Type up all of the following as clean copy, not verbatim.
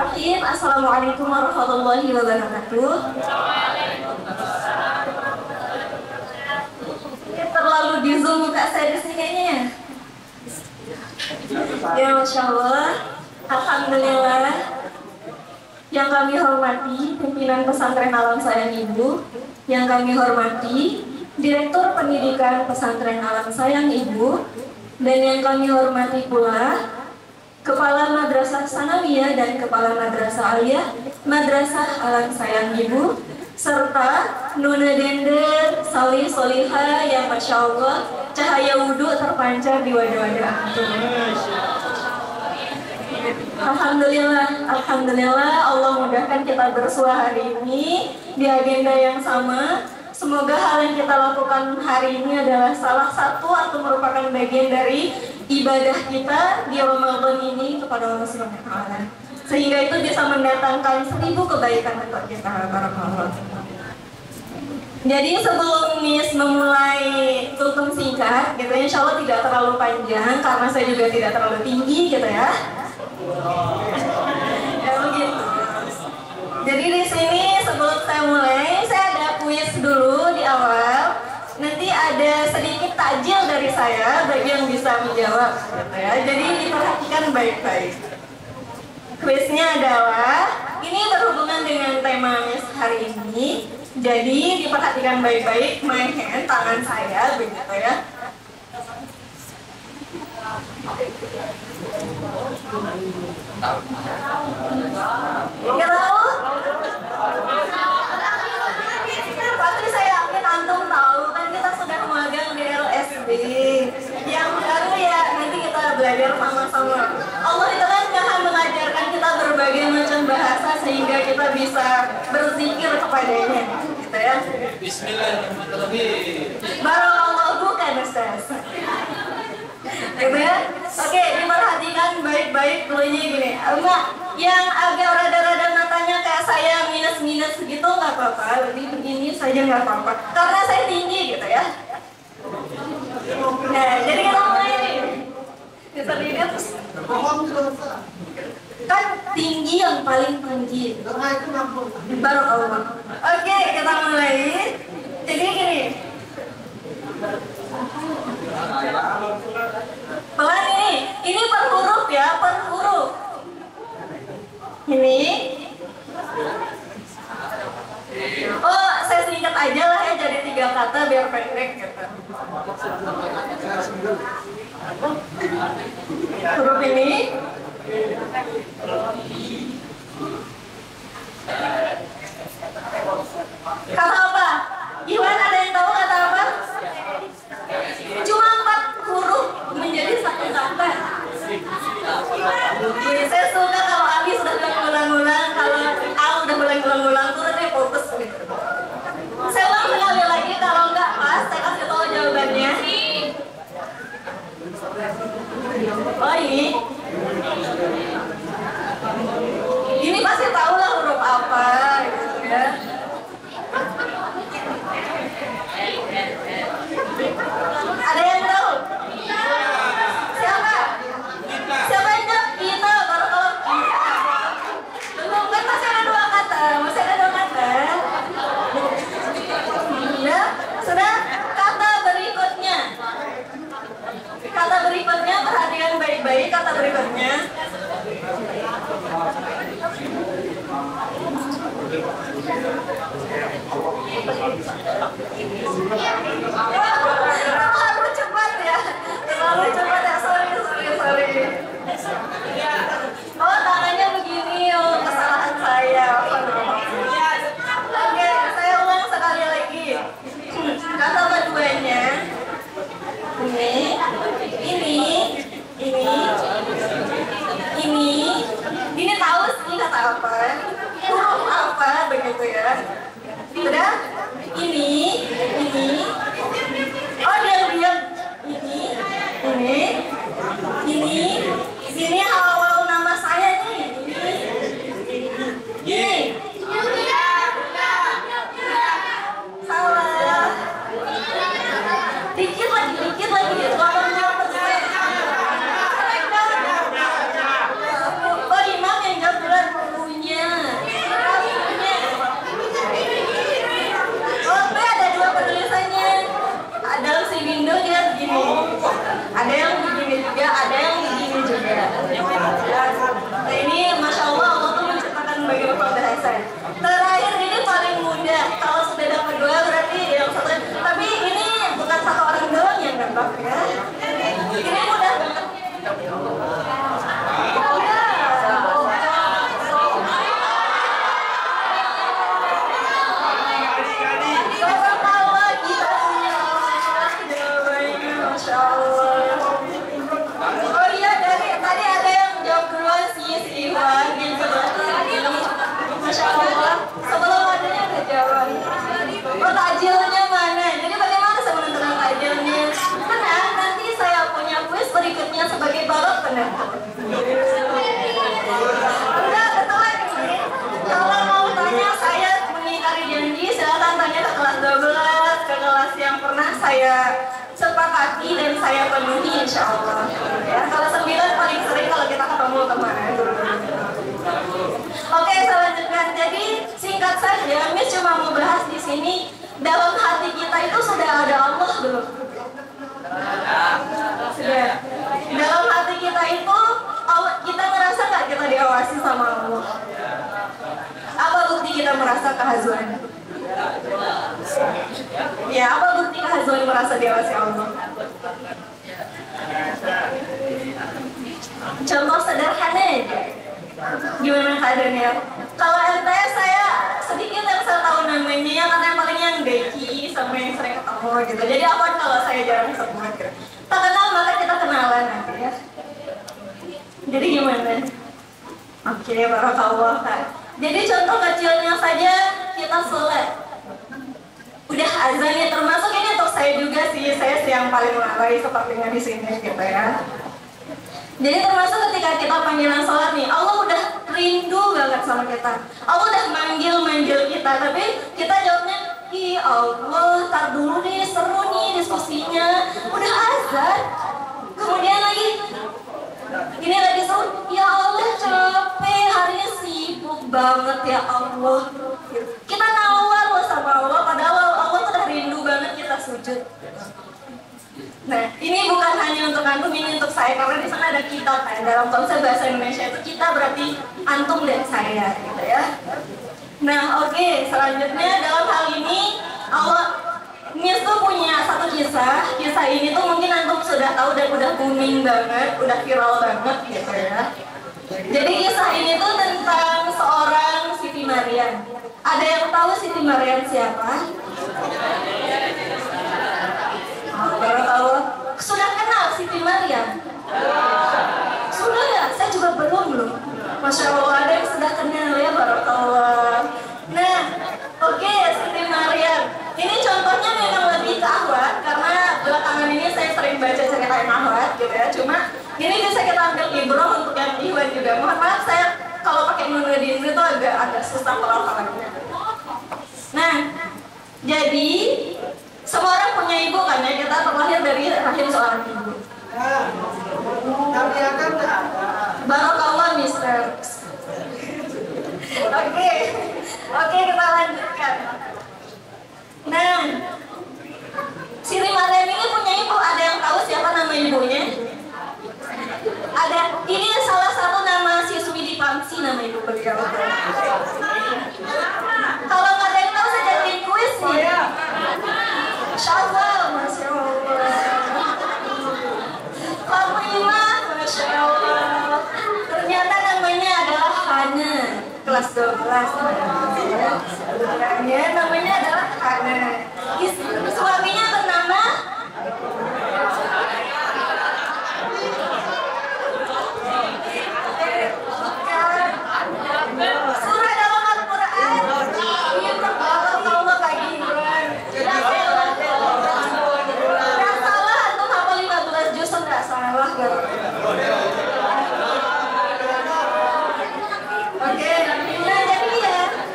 Bismillahirrahmanirrahim. Assalamualaikum warahmatullahi wabarakatuh. Ini terlalu di zoom muka saya di sini kayaknya. Ya, Masya Allah. Alhamdulillah. Yang kami hormati pimpinan pesantren Alam Sayang Ibu, yang kami hormati Direktur Pendidikan Pesantren Alam Sayang Ibu, dan yang kami hormati pula Kepala Madrasah Sanawiyah dan Kepala Madrasah Aliyah Madrasah Alam Sayang Ibu, serta Nuna Dender, Salih Solihah yang Masya Allah cahaya wudhu terpancar di wajah-wajah antum. Alhamdulillah, Alhamdulillah Allah mudahkan kita bersua hari ini di agenda yang sama. Semoga hal yang kita lakukan hari ini adalah salah satu atau merupakan bagian dari ibadah kita di Ramadan ini kepada Allah Subhanahu wa Ta'ala, sehingga itu bisa mendatangkan 1000 kebaikan untuk kita para Allah. Jadi sebelum Miss memulai tutum singkat, gitu, insya Allah tidak terlalu panjang karena saya juga tidak terlalu tinggi, gitu ya. Ya begitu. Jadi di sini sebelum saya mulai, saya ada kuis dulu di awal. Nanti ada sedikit takjil dari saya bagi yang bisa menjawab, gitu ya. Jadi diperhatikan baik-baik. Kuisnya adalah ini berhubungan dengan tema Miss hari ini. Jadi diperhatikan baik-baik, my hand, tangan saya, begitu ya. Nggak tahu? Pasti saya yakin antum tahu, kan kita sudah magang di LSD. Yang baru ya nanti kita belajar sama-sama. Allah itu kan maha mengajarkan kita berbagai macam bahasa sehingga kita bisa berzikir kepadanya, gitu ya. Bismillahirrahmanirrahim. Barakallahu bukan Ustaz. Gitu ya. Oke, diperhatikan baik-baik dulunya gini. Enggak, yang agak rada-rada matanya kayak saya minus-minus gitu nggak apa-apa. Lebih begini saja nggak apa-apa. Karena saya tinggi gitu ya. Nah, jadi kita mulai nih. Bisa dilihat kan tinggi yang paling tinggi. Barakallah. Oke, kita mulai. Jadi gini. Pelan ini per huruf ya, per huruf. Ini. Oh, saya singkat aja lah ya, jadi 3 kata biar pendek gitu. Huruf ini. Kata apa? Iwan ada yang tahu kata apa? Cuma 4 huruf menjadi 1 kata. Saya suka kalau Ali sudah berulang-ulang, kalau Al udah berulang-ulang, turunnya fokus gitu. Saya ulang sekali lagi, kalau nggak pas, saya kasih tahu jawabannya. Oh ini pasti tahu lah huruf apa, gitu ya. Ada yang tahu? Siapa? Siapa yang jawab? Kita baru kalau belum kan masih ada 2 kata, masih ada 2 kata. Ya, sudah. Kata berikutnya. Kata berikutnya perhatikan baik-baik. Kata berikutnya. Terlalu cepat ya, sorry. Oh, tangannya begini, oh kesalahan saya. Oke, saya ulang sekali lagi. Kata keduanya, ini tahu sih kata apa, huruf apa begitu ya. Sudah? Ini. Oh, diam. Ini awal nama saya nih. Ini. Salah. Dikit lagi. Oh, Imam yang jawab duluan. Enggak, betulan ini. Kalau mau tanya saya mengingkari janji, silakan tanya ke kelas 12, ke kelas yang pernah saya sepakati dan saya penuhi insya Allah. Ya, kalau 9 paling sering kalau kita ketemu kemana. Oke, selanjutnya. Jadi singkat saja, Miss cuma mau bahas di sini dalam hati kita itu sudah ada Allah belum? Sudah. Dalam hati kita itu kita ngerasa nggak kita diawasi sama Allah? Apa bukti kita merasa kehazuan? Ya, apa bukti kehazuan merasa diawasi Allah? Contoh sederhana aja. Gimana keadaannya? Kalau MTS saya sedikit yang saya tahu namanya ya, karena yang paling yang Deki sama yang sering ketemu gitu. Jadi apa kalau saya jarang ketemu gitu. Tak kenal maka kita kenalan nanti ya. Jadi gimana? Oke, barakallah Kak. Jadi contoh kecilnya saja kita sholat. Udah azan ya, termasuk ini untuk saya juga sih, saya yang paling melalui sepertinya di sini gitu ya. Jadi termasuk ketika kita panggilan sholat nih, Allah udah rindu banget sama kita. Allah udah manggil kita, tapi kita jawabnya, ih Allah, tar dulu nih, seru nih diskusinya, udah azan. Kemudian lagi, ini lagi seru, ya Allah capek, harinya sibuk banget ya Allah. Kita nawar loh sama Allah, padahal Allah udah rindu banget kita sujud. Nah, ini bukan hanya untuk antum, ini untuk saya, karena di sana ada kita kan. Dalam konsep bahasa Indonesia itu kita berarti antum dan saya, gitu ya. Nah, oke, selanjutnya dalam hal ini Miss tuh punya satu kisah. Kisah ini tuh mungkin antum sudah tahu dan udah booming banget, udah viral banget gitu ya. Jadi kisah ini tuh tentang seorang Siti Maryam. Ada yang tahu Siti Maryam siapa? Barakallah. Sudah kenal Siti Maryam? Sudah ya? Saya juga belum. Masya Allah, ada yang sudah kenal ya, barakallah. Nah, oke, Siti Maryam. Ini contohnya memang lebih ke akhwat, karena belakangan ini saya sering baca cerita yang akhwat gitu ya. Cuma ini bisa kita ambil ibrah untuk yang ikhwan juga. Mohon maaf saya kalau pakai menudin itu agak susah pelafalannya. Nah, jadi semua orang punya ibu kan ya, kita terlahir dari rahim seorang ibu. Barakallah Mister. Oke, kita lanjutkan. Nah, Siti Maryam ini punya ibu. Ada yang tahu siapa nama ibunya? Ada. Ini salah satu nama siswi di Pamsi, nama ibu beliau. Kalau nggak ada yang tahu saya jadi kuis nih. Masya Allah, Masya Allah. Fatimah, Masya Allah. Ternyata namanya adalah Hana, kelas 12. Namanya adalah Hana. Suaminya bernama surah dalam Al-Quran. Ini terbawa Allah Kak Gibran. Nggak salah, antum hafal 15 juz, nggak salah. Oke, nah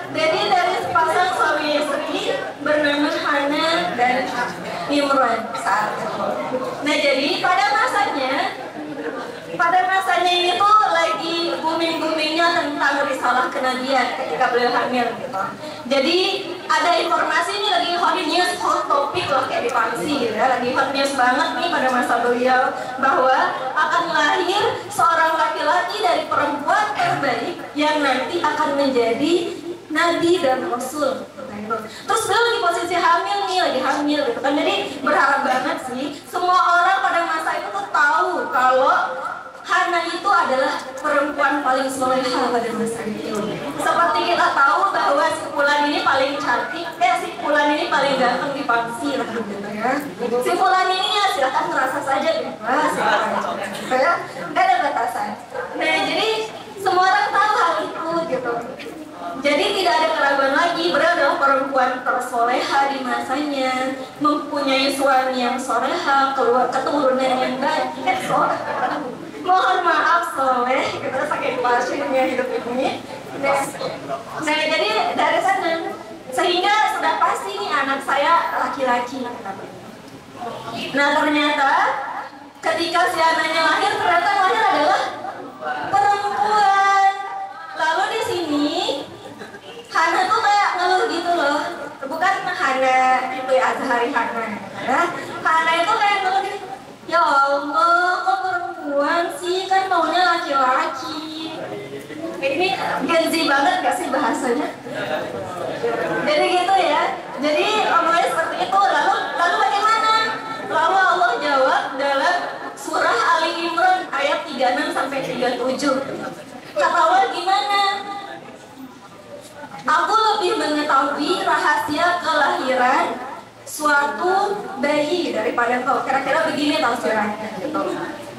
jadi dari sepasang suami istri bernama Hana dan Imran saat itu. Nah jadi pada masanya ini tuh lagi booming-boomingnya tentang risalah kenabian ketika beliau hamil gitu. Jadi ada informasi ini lagi hot news, hot topic loh kayak di Pamsi gitu ya. Lagi hot news banget nih pada masa beliau bahwa akan lahir seorang laki-laki dari perempuan terbaik yang nanti akan menjadi nabi dan rasul. Terus beliau lagi posisi hamil nih, lagi hamil gitu kan. Jadi berharap banget sih semua orang pada masa itu tuh tahu kalau Hana itu adalah perempuan paling solehah pada masa itu. Seperti kita tahu bahwa si Fulan ini paling cantik, si Fulan ini paling ganteng di Pamsi lah gitu ya. Si Fulan ini ya silahkan merasa saja bebas ya, nggak ada batasan. Nah jadi semua orang tahu hal itu gitu. Jadi tidak ada keraguan lagi, beliau adalah perempuan tersoleha di masanya, mempunyai suami yang soleha, keluar keturunan yang baik, mohon maaf soleh, kita saking passionnya hidup ini. Nah, jadi dari sana, sehingga sudah pasti nih anak saya laki-laki. Nah ternyata ketika si anaknya lahir, ternyata yang lahir adalah perempuan. Lalu di sini Hana tuh kayak ngeluh gitu loh, bukan Hana itu ya, Azhari Hana. Hana itu kayak ngeluh gitu, ya Allah kok perempuan sih, kan maunya laki-laki. Ini Gen Z banget gak sih bahasanya? Jadi gitu ya. Jadi omongnya seperti itu. Lalu bagaimana? Lalu Allah jawab dalam surah Ali Imran ayat 36 sampai 37. Kata Allah gimana? Aku lebih mengetahui rahasia kelahiran suatu bayi daripada kau. Kira-kira begini tafsirannya gitu.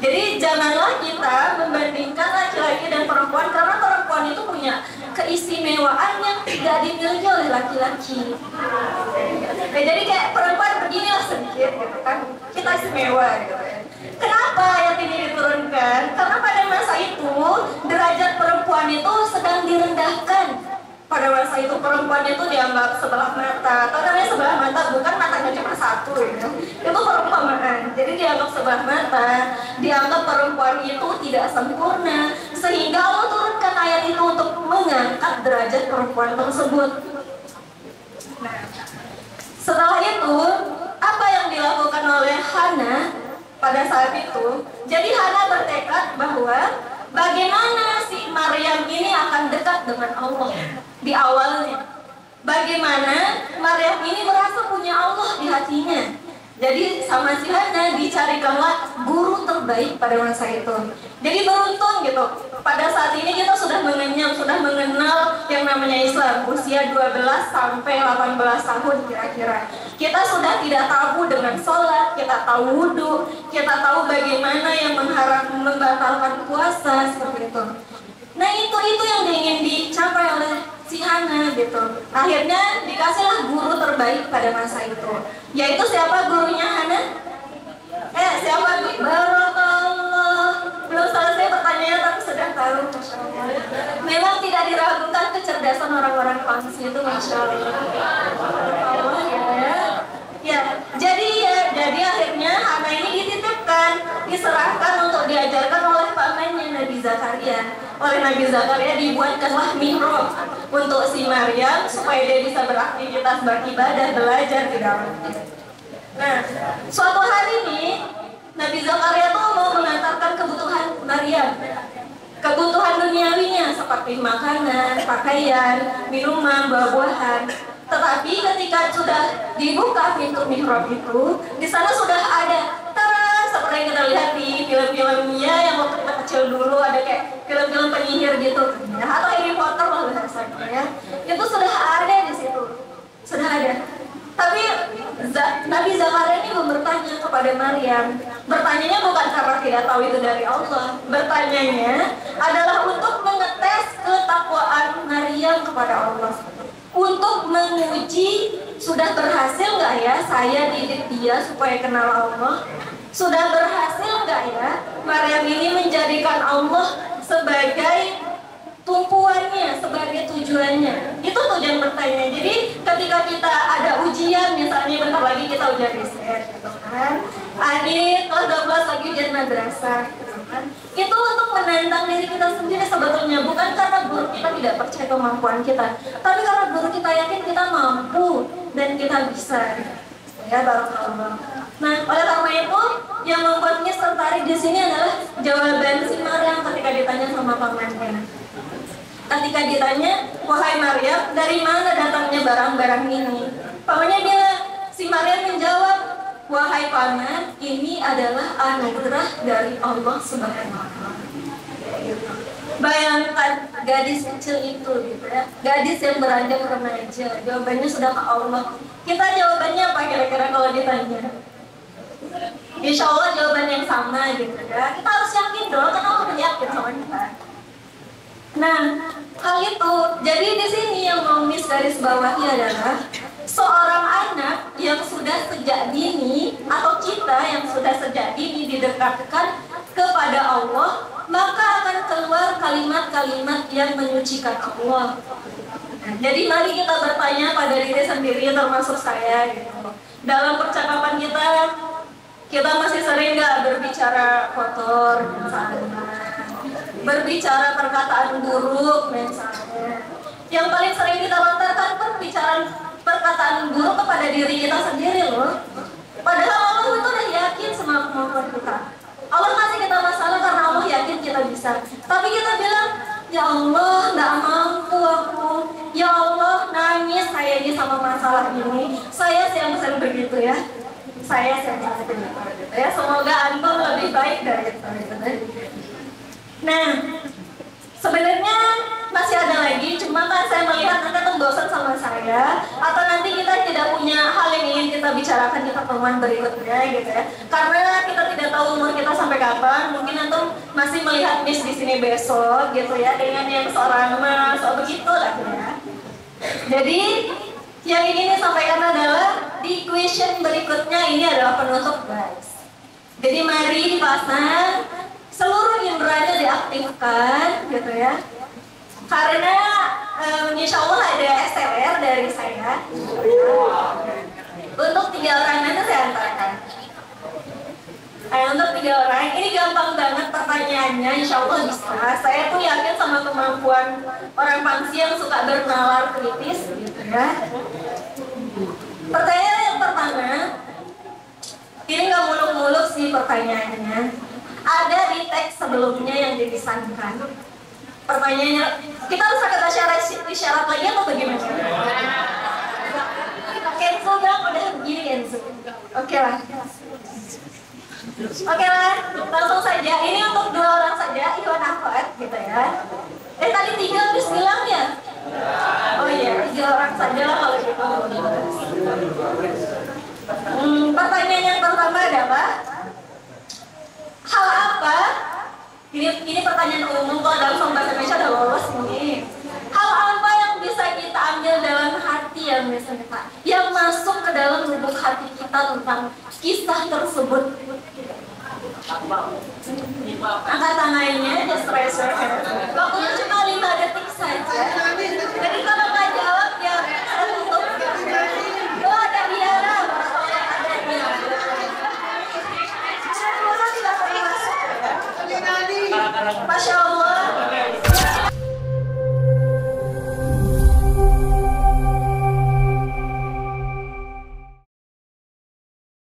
Jadi janganlah kita membandingkan laki-laki dan perempuan, karena perempuan itu punya keistimewaan yang tidak dimiliki oleh laki-laki. Nah, jadi kayak perempuan beginilah sedikit gitu kan, kita istimewa gitu ya. Kenapa ayat ini diturunkan? Karena pada masa itu derajat perempuan itu sedang direndahkan. Pada masa itu perempuan itu dianggap sebelah mata, atau namanya sebelah mata bukan matanya cuma satu gitu. Itu perumpamaan. Jadi dianggap sebelah mata, dianggap perempuan itu tidak sempurna, sehingga Allah turunkan ayat itu untuk mengangkat derajat perempuan tersebut. Nah, setelah itu apa yang dilakukan oleh Hana pada saat itu? Jadi Hana bertekad bahwa bagaimana si Maryam ini akan dekat dengan Allah di awalnya. Bagaimana Maryam ini merasa punya Allah di hatinya. Jadi sama si Hana dicarikanlah guru terbaik pada masa itu. Jadi beruntung gitu. Pada saat ini kita sudah mengenal yang namanya Islam. Usia 12 sampai 18 tahun kira-kira. Kita sudah tidak tabu dengan sholat, kita tahu wudhu, kita tahu bagaimana yang membatalkan puasa, seperti itu. Nah itu yang ingin dicapai oleh si Hana gitu. Akhirnya dikasihlah guru terbaik pada masa itu. Yaitu siapa gurunya Hana? Siapa? Barakallah. Belum selesai pertanyaannya tapi sudah tahu. Masya Allah. Memang tidak diragukan kecerdasan orang-orang Parsi itu, Masya Allah. Jadi akhirnya Hana ini dititipkan, diserahkan untuk diajarkan oleh pamannya Nabi Zakaria. Oleh Nabi Zakaria dibuatkanlah mihrab untuk si Maryam supaya dia bisa beraktivitas beribadah, belajar di dalamnya. Nah, suatu hari ini Nabi Zakaria tuh mau mengantarkan kebutuhan Maryam, kebutuhan duniawinya seperti makanan, pakaian, minuman, buah-buahan. Tetapi ketika sudah dibuka pintu mihrab itu, di sana sudah ada seperti yang kita lihat di film-filmnya yang waktu kita kecil dulu, ada kayak film-film penyihir gitu ya, atau Harry Potter lah bahasanya ya. Itu sudah ada di situ, sudah ada. Tapi Nabi Zakaria ini bertanya kepada Maryam. Bertanyanya bukan karena tidak tahu itu dari Allah. Bertanyanya adalah untuk mengetes ketakwaan Maryam kepada Allah, untuk menguji sudah berhasil nggak ya saya didik dia supaya kenal Allah. Sudah berhasil nggak ya Maryam ini menjadikan Allah sebagai tumpuannya, sebagai tujuannya. Itu tujuan bertanya. Jadi ketika kita ada ujian, misalnya bentar lagi kita ujian riset gitu kan, adik kelas 12 lagi ujian madrasah gitu kan, itu untuk menantang diri kita sendiri sebetulnya, bukan karena guru kita tidak percaya kemampuan kita, tapi karena guru kita yakin kita mampu dan kita bisa ya. Barakallah. Nah, oleh karena itu yang membuatnya tertarik di sini adalah jawaban si Maryam ketika ditanya sama pamannya. Ketika ditanya, wahai Maryam, dari mana datangnya barang-barang ini? Pamannya bilang, si Maryam menjawab, wahai paman, ini adalah anugerah dari Allah Subhanahu wa Ta'ala. Bayangkan gadis kecil itu gitu ya, gadis yang beranjak remaja, jawabannya sudah ke Allah. Kita jawabannya apa kira-kira kalau ditanya? Insya Allah jawaban yang sama gitu ya. Kita harus yakin dong, karena Allah yakin sama kita. Nah, hal itu, jadi di sini yang mau Miss garis bawahi adalah seorang anak yang sudah sejak dini, atau kita yang sudah sejak dini didekatkan kepada Allah, maka akan keluar kalimat-kalimat yang menyucikan Allah. Nah, jadi mari kita bertanya pada diri sendiri, termasuk saya gitu. Dalam percakapan kita masih sering nggak berbicara kotor misalnya, berbicara perkataan buruk misalnya. Yang paling sering kita lontarkan perkataan buruk kepada diri kita sendiri loh. Padahal Allah itu udah yakin sama kemampuan kita. Allah kasih kita masalah karena Allah yakin kita bisa. Tapi kita bilang, ya Allah, nggak mampu aku. Ya Allah, nangis saya ini sama masalah ini. Saya yang sering begitu ya. Saya yang sering begitu ya. Semoga antum lebih baik dari itu. Nah, sebenarnya masih ada lagi, cuma kan saya melihat nanti tuh bosan sama saya, atau nanti kita tidak punya hal yang ingin kita bicarakan di pertemuan berikutnya gitu ya. Karena kita tidak tahu umur kita sampai kapan, mungkin antum masih melihat Miss di sini besok gitu ya, dengan yang seorang mas, begitu lah ya. Jadi yang ingin disampaikan adalah di question berikutnya ini adalah penutup guys. Jadi mari dipasang, seluruh inderanya diaktifkan gitu ya. Karena insya Allah ada SLR dari saya. Untuk 3 orang nanti saya antarkan. Untuk 3 orang, ini gampang banget pertanyaannya, insya Allah bisa. Saya tuh yakin sama kemampuan orang Pangsi yang suka bernalar kritis gitu ya. Pertanyaan yang pertama, ini nggak muluk-muluk sih pertanyaannya. Ada di teks sebelumnya yang dipesankan. Pertanyaannya, kita harus pakai isyarat lagi atau bagaimana? Kenzo bang, udah begini Kenzo. Oke lah, langsung saja. Ini untuk 2 orang saja, Iwan Ahmad gitu ya. Tadi 3 habis bilang ya? Oh iya, 3 orang saja lah kalau gitu. Pertanyaan yang pertama adalah, hal apa? Ini pertanyaan umum, kalau dalam Soal Bahasa Indonesia udah lolos ini. Hal apa yang bisa kita ambil dalam hati yang biasanya Pak, yang masuk ke dalam lubuk hati kita tentang kisah tersebut? Angkat tangannya, just raise your hand. Waktunya cuma 5 detik saja. Jadi kalau nggak jawab ya saya tutup. Oh, ada Biara. Ada Biara. Masya Allah.